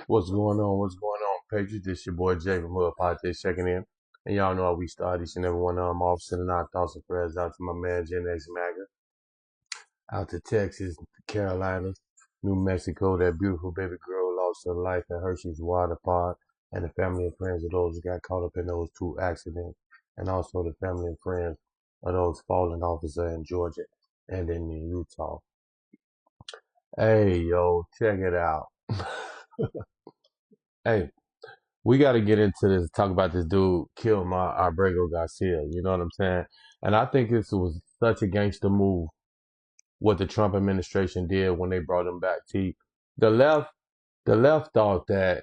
What's going on? What's going on, Patriots? This your boy Jay from Hood Politics checking in. And y'all know how we start each and every one of them off, sending our thoughts and prayers out to my man Gen X Maga, out to Texas, Carolina, New Mexico, that beautiful baby girl lost her life at Hershey's Water Park, and the family and friends of those who got caught up in those two accidents, and also the family and friends of those fallen officers in Georgia and in Utah. Hey, yo, check it out. Hey, we got to get into this, talk about this dude, Kilmar Abrego Garcia. You know what I'm saying? And I think this was such a gangster move, what the Trump administration did when they brought him back. See, the left, the left thought that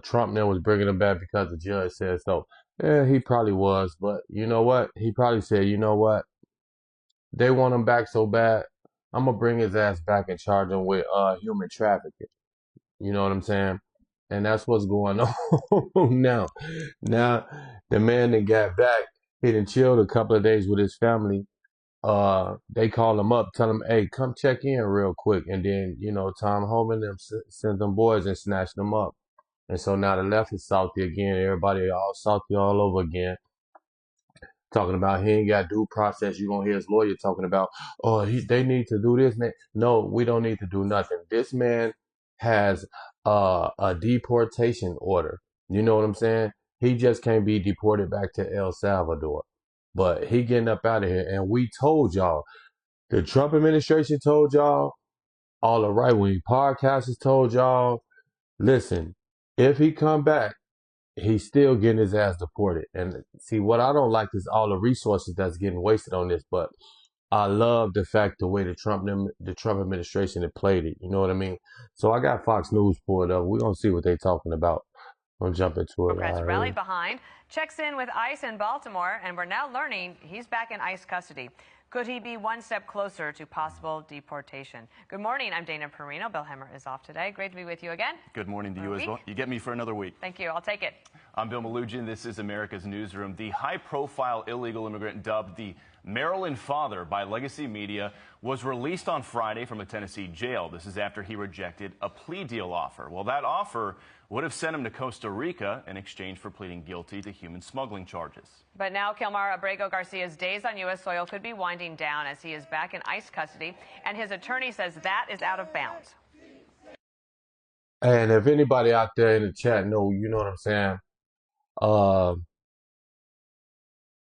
Trump then was bringing him back because the judge said so. Yeah, he probably was, but you know what? He probably said, you know what? They want him back so bad, I'm gonna bring his ass back and charge him with human trafficking. You know what I'm saying? And that's what's going on now. Now, the man that got back, he done chilled a couple of days with his family. They call him up, tell him, hey, come check in real quick. And then, you know, Tom Homan them sent them boys and snatched them up. And so now the left is salty again. Everybody all salty all over again. Talking about he ain't got due process. You're going to hear his lawyer talking about, oh, they need to do this. No, we don't need to do nothing. This man has a deportation order. You know what I'm saying? He just can't be deported back to El Salvador. But he getting up out of here. And we told y'all, the Trump administration told y'all, all the right-wing podcasters told y'all, listen, if he come back, he's still getting his ass deported. And see, what I don't like is all the resources that's getting wasted on this. But I love the fact the way the Trump administration had played it. You know what I mean? So I got Fox News pulled up. We're gonna see what they're talking about. I'm gonna jump into it. Democrats rallied behind, checks in with ICE in Baltimore, and we're now learning he's back in ICE custody. Could he be one step closer to possible deportation? Good morning. I'm Dana Perino. Bill Hemmer is off today. Great to be with you again. Good morning to you as well. You get me for another week. Thank you. I'll take it. I'm Bill Malugin. This is America's Newsroom. The high-profile illegal immigrant dubbed the Maryland Father by Legacy Media was released on Friday from a Tennessee jail. This is after he rejected a plea deal offer. Well, that offer would have sent him to Costa Rica in exchange for pleading guilty to human smuggling charges. But now Kilmar Abrego Garcia's days on U.S. soil could be winding down as he is back in ICE custody, and his attorney says that is out of bounds. And if anybody out there in the chat know, you know what I'm saying,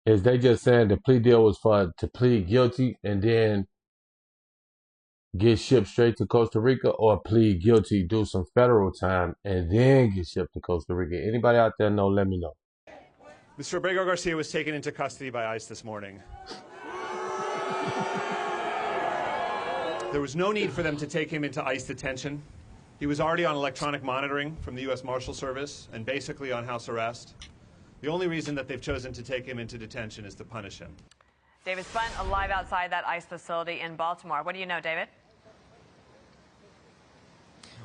is they just saying the plea deal was to plead guilty and then get shipped straight to Costa Rica, or plead guilty, do some federal time, and then get shipped to Costa Rica? Anybody out there know, let me know. Mr. Abrego Garcia was taken into custody by ICE this morning. There was no need for them to take him into ICE detention. He was already on electronic monitoring from the U.S. Marshal Service and basically on house arrest. The only reason that they've chosen to take him into detention is to punish him. David Spunt alive outside that ICE facility in Baltimore. What do you know, David?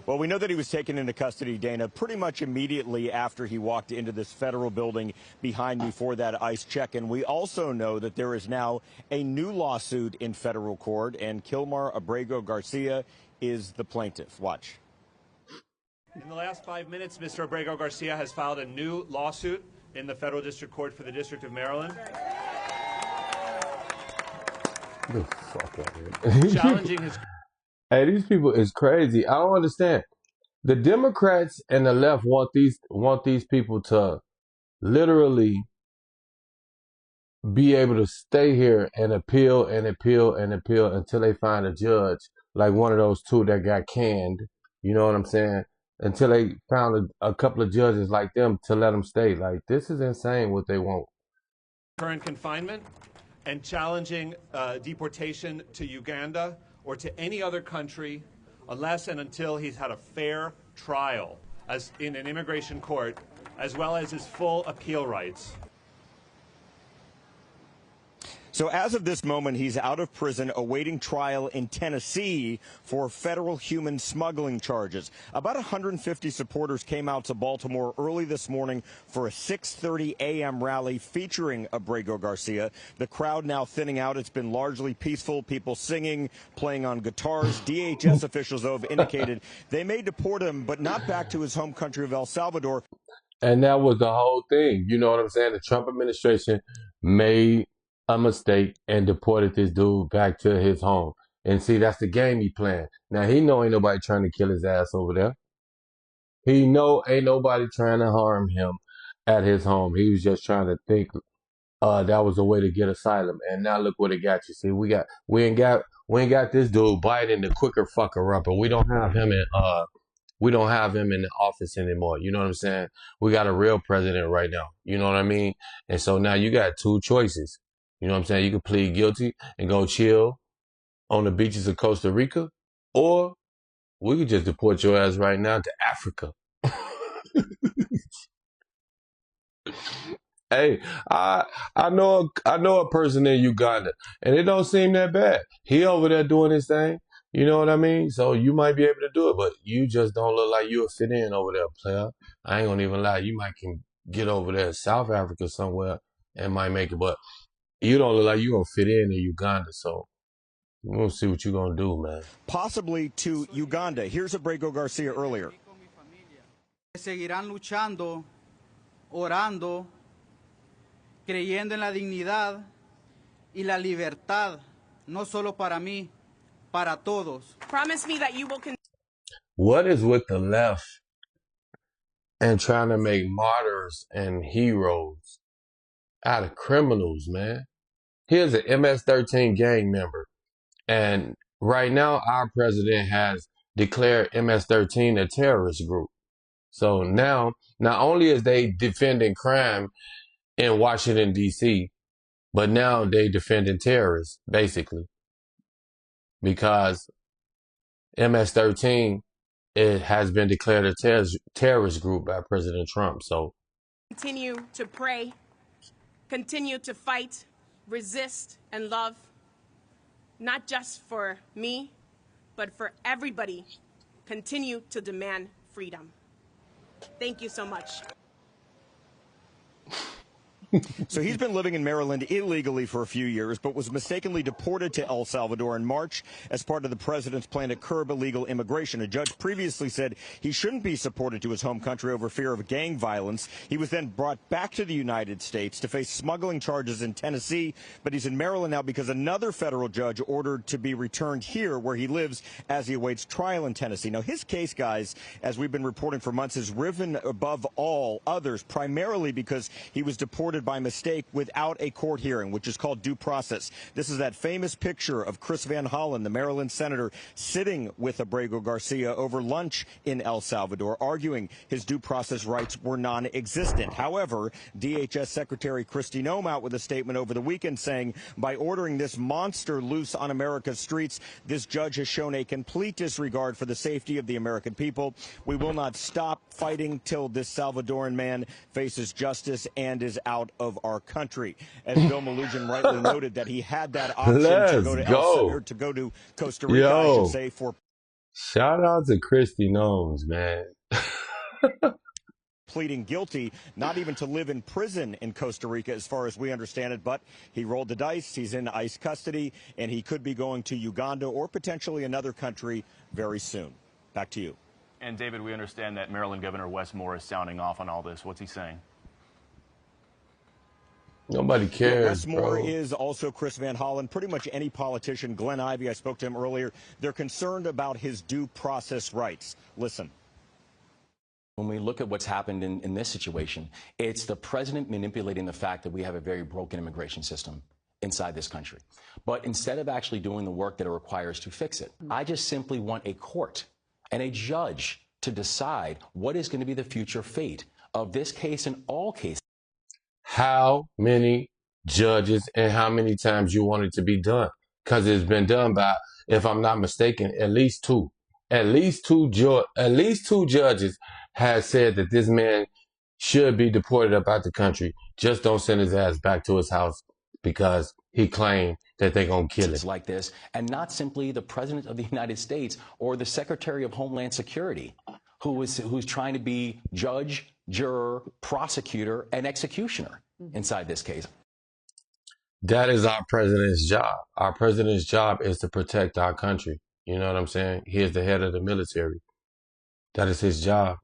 Well, we know that he was taken into custody, Dana, pretty much immediately after he walked into this federal building behind me for that ICE check-in. We also know that there is now a new lawsuit in federal court, and Kilmar Abrego Garcia is the plaintiff. Watch. In the last 5 minutes, Mr. Abrego Garcia has filed a new lawsuit in the Federal District Court for the District of Maryland. The fuck out of here. Challenging his... Hey, these people is crazy. I don't understand. The Democrats and the left want these people to literally be able to stay here and appeal and appeal and appeal until they find a judge like one of those two that got canned. You know what I'm saying? Until they found a couple of judges like them to let them stay. Like, this is insane what they want. Current confinement and challenging deportation to Uganda or to any other country unless and until he's had a fair trial as in an immigration court, as well as his full appeal rights. So as of this moment, he's out of prison awaiting trial in Tennessee for federal human smuggling charges. About 150 supporters came out to Baltimore early this morning for a 6:30 a.m. rally featuring Abrego Garcia. The crowd now thinning out. It's been largely peaceful, people singing, playing on guitars. DHS officials, though, have indicated they may deport him, but not back to his home country of El Salvador. And that was the whole thing. You know what I'm saying? The Trump administration made a mistake and deported this dude back to his home. And see, that's the game he playing. Now, he know ain't nobody trying to kill his ass over there. He know ain't nobody trying to harm him at his home. He was just trying to think that was a way to get asylum. And now look what it got you. See, we ain't got this dude Biden, the quicker fucker upper. We don't have him in the office anymore. You know what I'm saying? We got a real president right now. You know what I mean? And so now you got two choices. You know what I'm saying? You can plead guilty and go chill on the beaches of Costa Rica, or we could just deport your ass right now to Africa. Hey, I know a person in Uganda, and it don't seem that bad. He over there doing his thing. You know what I mean? So you might be able to do it, but you just don't look like you'll fit in over there, player. I ain't gonna even lie. You might can get over there in South Africa somewhere and might make it, but you don't look like you gonna fit in Uganda. So we'll see what you gonna do, man. Possibly to Uganda. Here's Abrego Garcia earlier. Seguirán luchando, orando, creyendo en la dignidad y la libertad, no solo para mí, para todos. Promise me that you will continue. What is with the left and trying to make martyrs and heroes out of criminals, man? Here's an MS-13 gang member. And right now, our president has declared MS-13 a terrorist group. So now, not only is they defending crime in Washington, D.C., but now they defending terrorists, basically. Because MS-13, it has been declared a terrorist group by President Trump. So Continue to pray, continue to fight, resist, and love, not just for me, but for everybody. Continue to demand freedom. Thank you so much. So he's been living in Maryland illegally for a few years, but was mistakenly deported to El Salvador in March as part of the president's plan to curb illegal immigration. A judge previously said he shouldn't be supported to his home country over fear of gang violence. He was then brought back to the United States to face smuggling charges in Tennessee, but he's in Maryland now because another federal judge ordered to be returned here where he lives as he awaits trial in Tennessee. Now, his case, guys, as we've been reporting for months, is risen above all others, primarily because he was deported by mistake without a court hearing, which is called due process. This is that famous picture of Chris Van Hollen, the Maryland senator, sitting with Abrego Garcia over lunch in El Salvador, arguing his due process rights were non-existent. However, DHS Secretary Kristi Noem out with a statement over the weekend saying, by ordering this monster loose on America's streets, this judge has shown a complete disregard for the safety of the American people. We will not stop fighting till this Salvadoran man faces justice and is out of our country. As Bill Malugin rightly noted, that he had that option to go to Costa Rica, I should say, for shout out to Kristi Noem, man. pleading guilty, not even to live in prison in Costa Rica, as far as we understand it, but he rolled the dice. He's in ICE custody, and he could be going to Uganda or potentially another country very soon. Back to you. And David, we understand that Maryland Governor Wes Moore is sounding off on all this. What's he saying? Nobody cares, Wes Moore bro. is also Chris Van Hollen. Pretty much any politician. Glenn Ivey, I spoke to him earlier. They're concerned about his due process rights. Listen. When we look at what's happened in this situation, it's the president manipulating the fact that we have a very broken immigration system inside this country. But instead of actually doing the work that it requires to fix it, I just simply want a court and a judge to decide what is going to be the future fate of this case and all cases. How many judges and how many times you want it to be done? Because it's been done by, if I'm not mistaken, at least two. At least two judges has said that this man should be deported up out the country. Just don't send his ass back to his house because he claimed that they're going to kill him. Like this, and not simply the President of the United States or the Secretary of Homeland Security, who's trying to be judge, juror, prosecutor, and executioner inside this case. That is our president's job. Our president's job is to protect our country. You know what I'm saying? He is the head of the military. That is his job,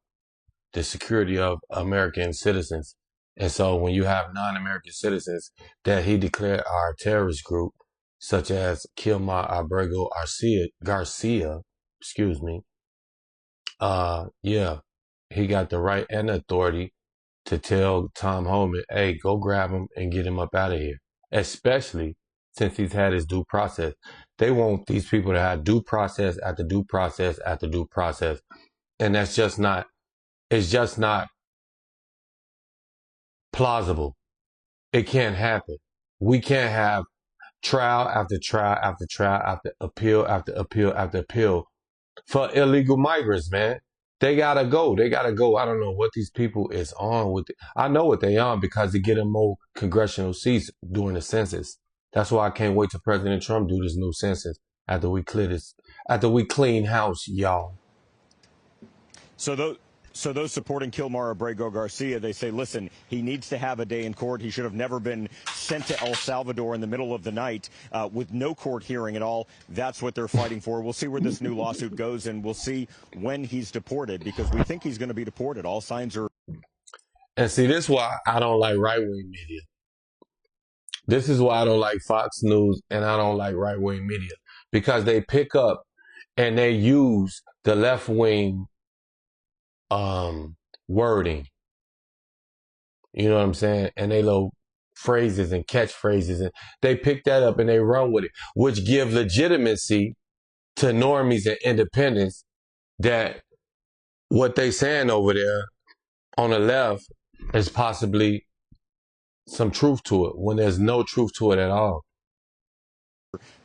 the security of American citizens. And so when you have non-American citizens that he declared are a terrorist group, such as Kilmar Garcia, yeah, he got the right and authority to tell Tom Homan, hey, go grab him and get him up out of here. Especially since he's had his due process. They want these people to have due process after due process after due process. And it's just not plausible. It can't happen. We can't have trial after trial after trial after appeal after appeal after appeal for illegal migrants, man. They gotta go. They gotta go. I don't know what these people is on with it. I know what they on because they get them more congressional seats during the census. That's why I can't wait till President Trump do this new census after we clean house, y'all. So those supporting Kilmar Abrego Garcia, they say, listen, he needs to have a day in court. He should have never been sent to El Salvador in the middle of the night with no court hearing at all. That's what they're fighting for. We'll see where this new lawsuit goes, and we'll see when he's deported, because we think he's going to be deported. All signs are. And see, this is why I don't like right-wing media. This is why I don't like Fox News and I don't like right-wing media, because they pick up and they use the left-wing wording. You know what I'm saying? And they little phrases and catchphrases, and they pick that up and they run with it, which give legitimacy to normies and independents that what they saying over there on the left is possibly some truth to it, when there's no truth to it at all.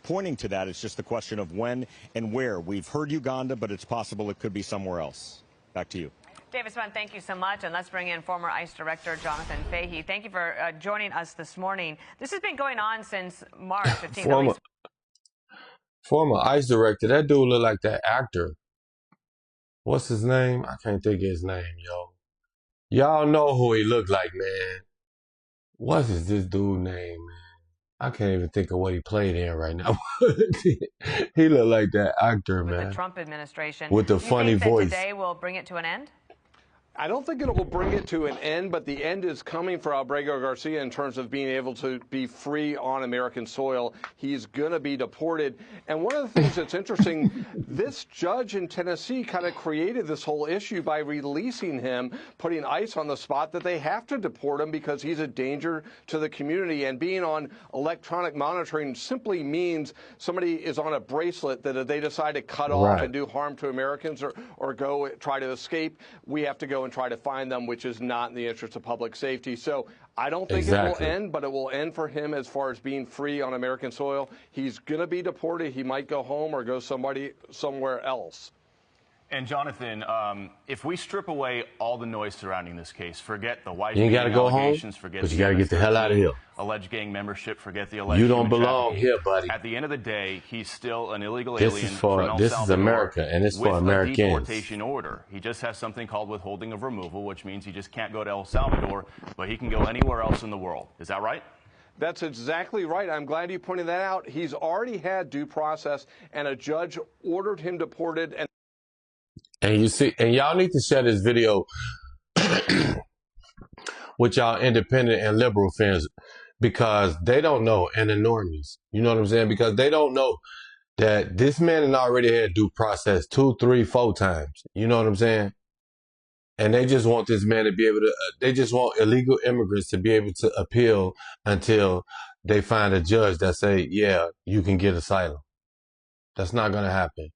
Pointing to that, it's just the question of when and where. We've heard Uganda, but it's possible it could be somewhere else. Back to you. David Spahn, thank you so much. And let's bring in former ICE Director Jonathan Fahey. Thank you for joining us this morning. This has been going on since March 15th. Former ICE Director, that dude look like that actor. What's his name? I can't think of his name, yo. Y'all know who he looked like, man. What is this dude's name, man? I can't even think of what he played in right now. He looked like that actor, man. With the Trump administration. With the funny voice. Today will bring it to an end? I don't think it will bring it to an end, but the end is coming for Abrego Garcia in terms of being able to be free on American soil. He's going to be deported. And one of the things that's interesting, this judge in Tennessee kind of created this whole issue by releasing him, putting ICE on the spot that they have to deport him because he's a danger to the community. And being on electronic monitoring simply means somebody is on a bracelet that if they decide to cut off and do harm to Americans or go try to escape, we have to go and try to find them, which is not in the interest of public safety. So I don't think it will end, but it will end for him as far as being free on American soil. He's going to be deported. He might go home or go somewhere else. And Jonathan, if we strip away all the noise surrounding this case, forget the white home, allegations, forget but you got to get the hell out of here. Alleged gang membership, forget the alleged. You don't belong here, buddy. At the end of the day, he's still an illegal alien from El Salvador. This is America, and it's for Americans. With a deportation order. He just has something called withholding of removal, which means he just can't go to El Salvador, but he can go anywhere else in the world. Is that right? That's exactly right. I'm glad you pointed that out. He's already had due process, and a judge ordered him deported. And you see, and y'all need to share this video with y'all independent and liberal fans, because they don't know, and the normies, you know what I'm saying? Because they don't know that this man had already had due process 2, 3, 4 times. You know what I'm saying? And they just want this man to be able to, they just want illegal immigrants to be able to appeal until they find a judge that say, yeah, you can get asylum. That's not going to happen.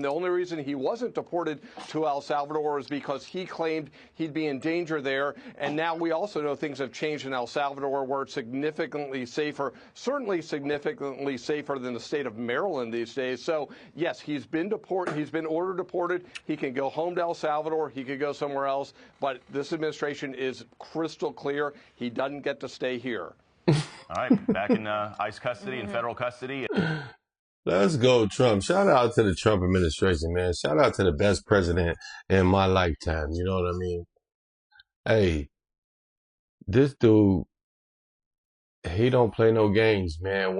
The only reason he wasn't deported to El Salvador is because he claimed he'd be in danger there. And now we also know things have changed in El Salvador, where it's significantly safer, certainly significantly safer than the state of Maryland these days. So, yes, he's been deported. He's been ordered deported. He can go home to El Salvador. He could go somewhere else. But this administration is crystal clear. He doesn't get to stay here. All right, back in ICE custody and federal custody. Let's go, Trump. Shout out to the Trump administration, man. Shout out to the best president in my lifetime. You know what I mean? Hey, this dude, he don't play no games, man.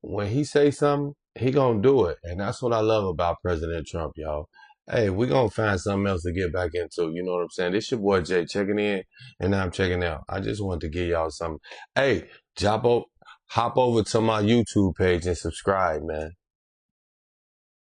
When he say something, he gonna do it. And that's what I love about President Trump, y'all. Hey, we gonna find something else to get back into. You know what I'm saying? This your boy Jay checking in, and now I'm checking out. I just wanted to give y'all something. Hey, hop over to my YouTube page and subscribe, man.